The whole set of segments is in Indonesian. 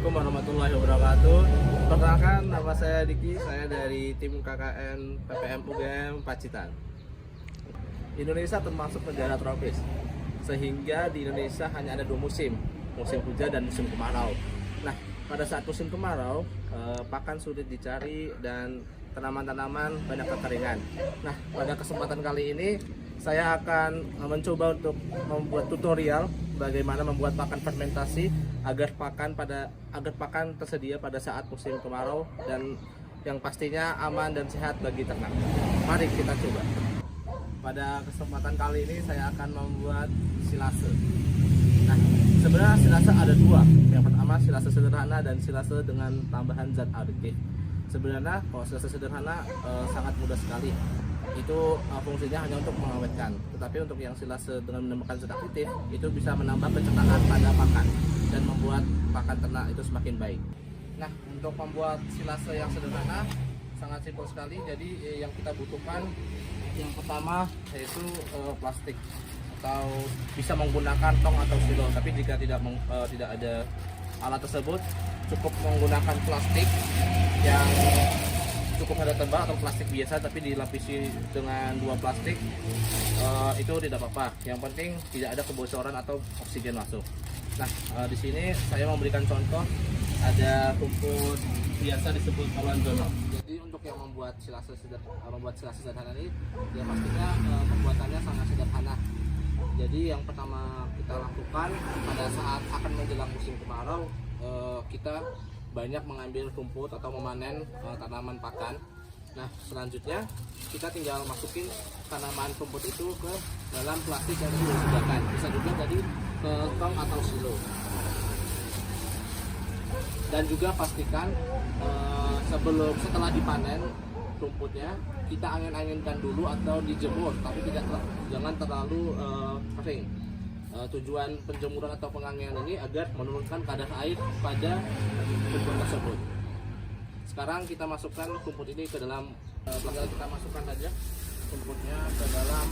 Assalamualaikum warahmatullahi wabarakatuh. Perkenalkan, nama saya Diki, saya dari tim KKN PPM UGM Pacitan. Indonesia termasuk negara tropis, sehingga di Indonesia hanya ada dua musim, musim hujan dan musim kemarau. Nah, pada saat musim kemarau, pakan sulit dicari dan tanaman-tanaman banyak kekeringan. Nah, pada kesempatan kali ini saya akan mencoba untuk membuat tutorial bagaimana membuat pakan fermentasi agar pakan tersedia pada saat musim kemarau dan yang pastinya aman dan sehat bagi ternak. Mari kita coba. Pada kesempatan kali ini saya akan membuat silase. Nah, sebenarnya silase ada dua. Yang pertama silase sederhana dan silase dengan tambahan zat aditif. Sebenarnya kalau silase sederhana sangat mudah sekali. Itu fungsinya hanya untuk mengawetkan. Tetapi untuk yang silase dengan menambahkan zat aktif itu bisa menambah pencernaan pada pakan dan membuat pakan ternak itu semakin baik. Nah, untuk membuat silase yang sederhana sangat simpel sekali. Jadi yang kita butuhkan yang pertama yaitu plastik, atau bisa menggunakan tong atau silo. Tapi jika tidak ada alat tersebut, cukup menggunakan plastik yang cukup ada tebal atau plastik biasa tapi dilapisi dengan dua plastik, itu tidak apa-apa. Yang penting tidak ada kebocoran atau oksigen masuk. Nah, di sini saya memberikan contoh, ada rumput biasa disebut Alanzono. Jadi untuk yang membuat silase sederhana ini, ya pastinya pembuatannya sangat sederhana. Jadi yang pertama kita lakukan pada saat akan menjelang musim kemarau, kita banyak mengambil rumput atau memanen tanaman pakan. Nah, selanjutnya kita tinggal masukin tanaman rumput itu ke dalam plastik yang sudah disediakan. Bisa juga jadi ke tong atau silo. Dan juga pastikan setelah dipanen rumputnya kita angin-anginkan dulu atau dijemur, tapi jangan terlalu kering. Tujuan penjemuran atau penganginan ini agar menurunkan kadar air pada rumput tersebut. Sekarang kita masukkan rumput ini ke dalam kita masukkan saja rumputnya ke dalam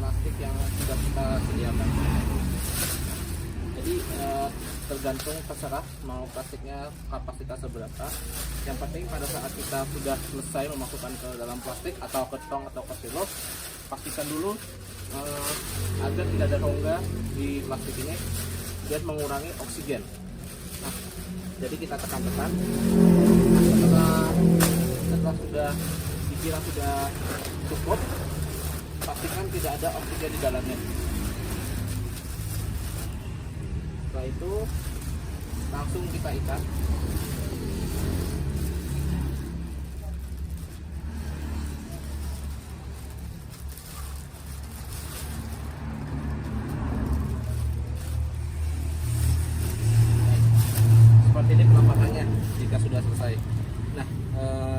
plastik yang sudah kita sediakan. Jadi tergantung terserah mau plastiknya kapasitas seberapa. Yang penting pada saat kita sudah selesai memasukkan ke dalam plastik atau ke tong atau ke silo, pastikan dulu agar tidak ada rongga di plastik ini biar mengurangi oksigen. Nah, jadi kita tekan-tekan. Nah, setelah sudah dikira sudah cukup, pastikan tidak ada oksigen di dalamnya. Setelah itu langsung kita ikat. Seperti ini penampakannya jika sudah selesai. Nah,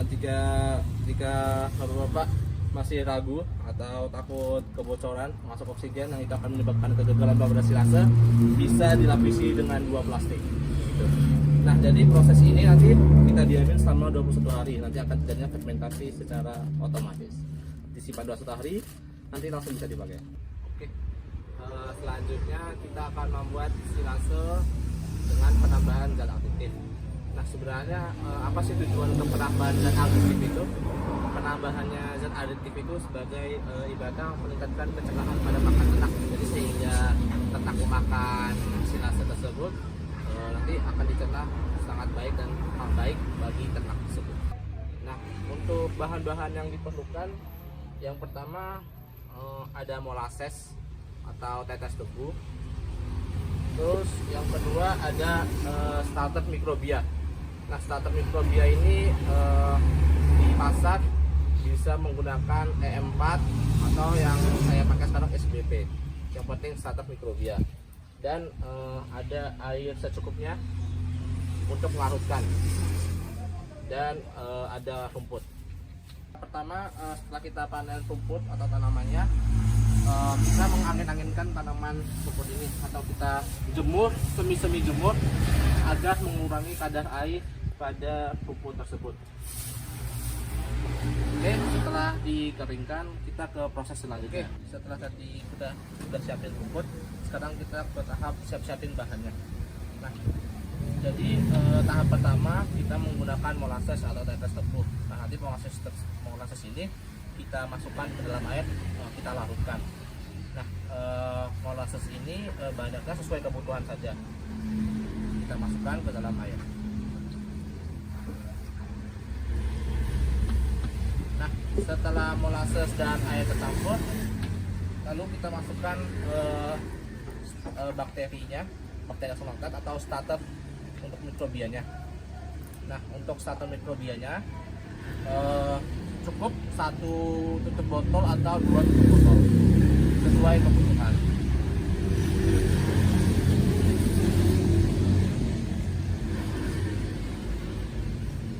jika bapak-bapak masih ragu atau takut kebocoran masuk oksigen yang itu akan menyebabkan kegagalan pada silase, bisa dilapisi dengan dua plastik. Gitu. Nah, jadi proses ini nanti kita diamin selama 21 hari. Nanti akan terjadinya fermentasi secara otomatis. Disimpan 21 hari, nanti langsung bisa dipakai. Oke. Selanjutnya kita akan membuat silase dengan penambahan zat aditif. Nah, sebenarnya apa sih tujuan untuk penambahan zat aditif itu? Penambahannya zat aditif itu sebagai ibadah meningkatkan pencernaan pada pakan ternak. Jadi sehingga ternak memakan silase tersebut nanti akan dicerna sangat baik dan baik bagi ternak tersebut. Nah, untuk bahan-bahan yang diperlukan, yang pertama ada molases atau tetes tebu. Terus yang kedua ada starter mikrobia. Nah, starter mikrobia ini di pasar bisa menggunakan E4 atau yang saya pakai sekarang SBP. Yang penting starter mikrobia. Dan ada air secukupnya untuk melarutkan. Dan ada rumput. Pertama, setelah kita panen rumput atau tanamannya, kita mengangin-anginkan tanaman rumput ini atau kita jemur, semi jemur agar mengurangi kadar air pada rumput tersebut. Oke, setelah dikeringkan kita ke proses selanjutnya. Setelah tadi sudah siapin rumput, sekarang kita ke tahap siap-siapin bahannya. Nah, Jadi tahap pertama kita menggunakan molasses atau tetes tepung. Nah, nanti molasses ini kita masukkan ke dalam air, kita larutkan. Nah, molasses ini banyaknya sesuai kebutuhan saja. Kita masukkan ke dalam air. Nah, setelah molasses dan air tercampur, lalu kita masukkan bakterinya, bakteri asam laktat atau starter untuk mikrobianya. Nah, untuk starter mikrobianya cukup 1 tutup botol atau 2 tutup botol sesuai kebutuhan.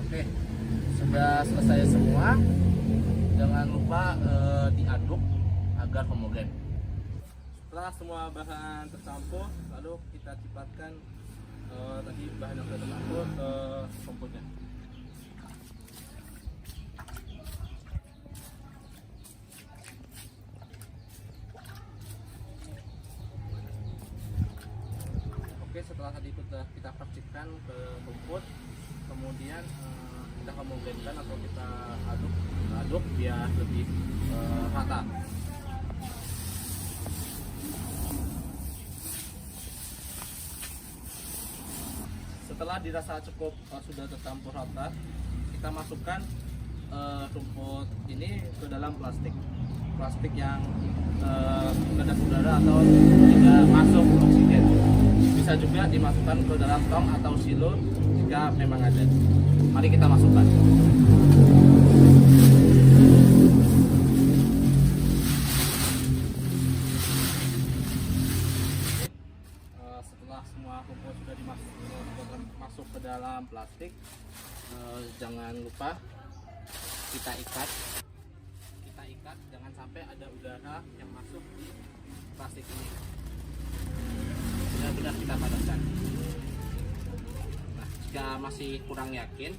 Oke, sudah selesai semua. Jangan lupa diaduk agar homogen. Setelah semua bahan tercampur, lalu kita cipratkan tadi bahan yang sudah tercampur ke komposnya. Oke, setelah tadi kita percikan ke rumput, kemudian kita homogenkan atau kita aduk biar lebih rata. Setelah dirasa cukup sudah tercampur rata, kita masukkan rumput ini ke dalam plastik yang kedap udara atau tidak masuk oksigen. Bisa juga dimasukkan ke dalam tong atau silo jika memang ada. Mari kita masukkan. Setelah semua rumput sudah masuk ke dalam plastik, jangan lupa kita ikat jangan sampai ada udara yang masuk di plastik ini. Benar-benar kita padatkan. Nah, jika masih kurang yakin,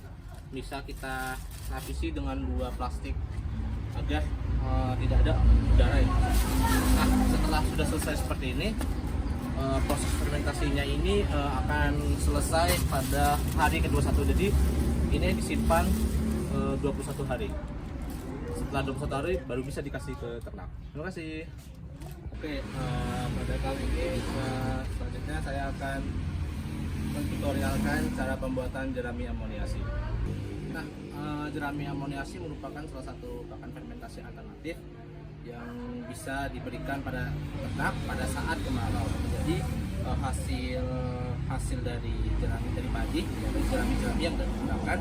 bisa kita lapisi dengan 2 plastik agar tidak ada udara yang masuk. Nah, setelah sudah selesai seperti ini, proses fermentasinya ini akan selesai pada hari ke-21. Jadi ini disimpan 21 hari. Setelah 21 hari baru bisa dikasih ke ternak. Terima kasih. Oke, pada kali ini selanjutnya saya akan mentutorialkan cara pembuatan jerami amoniasi. Nah, jerami amoniasi merupakan salah satu pakan fermentasi alternatif yang bisa diberikan pada ternak pada saat kemarau. Jadi hasil dari jerami dari padi, yaitu jerami yang digunakan,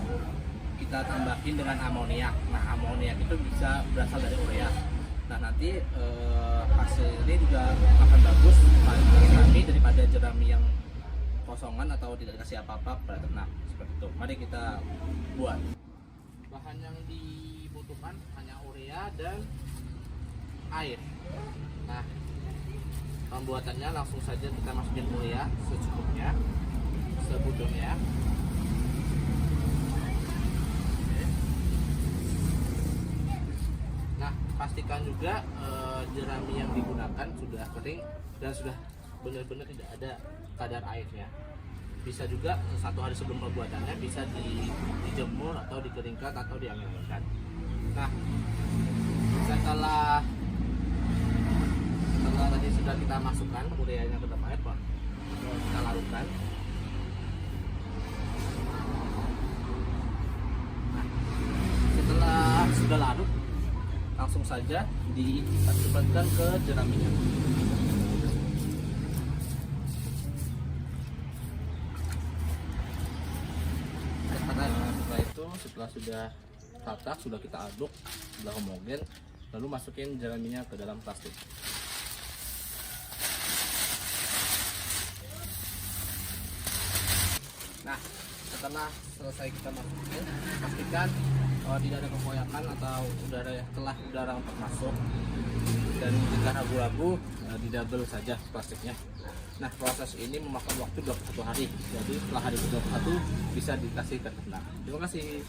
kita tambahin dengan amoniak. Nah, amoniak itu bisa berasal dari urea. Nah, nanti hasil ini juga akan bagus pada jerami daripada jerami yang kosongan atau tidak dikasih apa-apa pada ternak. Seperti itu. Mari kita buat. Bahan yang dibutuhkan hanya urea dan air. Nah, pembuatannya langsung saja kita masukin urea secukupnya, sebutuhnya. Nah, pastikan juga jerami yang digunakan sudah kering dan sudah benar-benar tidak ada kadar airnya. Bisa juga 1 hari sebelum pembuatannya bisa dijemur atau dikeringkan atau dianginkan. Nah, setelah tadi sudah kita masukkan ureanya ke dalam air, kita larutkan. Nah, setelah sudah larut, langsung saja dimasukkan ke jeraminya. Setelah sudah rata, sudah kita aduk, sudah homogen, lalu masukin jeraminya ke dalam plastik. Nah, setelah selesai kita masukin, pastikan tidak ada kekoyakan atau udara untuk masuk, dan jika ragu-ragu didouble saja plastiknya. Nah, proses ini memakan waktu 21 hari. Jadi setelah hari ke-21 bisa dikasih ke ternak. Terima kasih.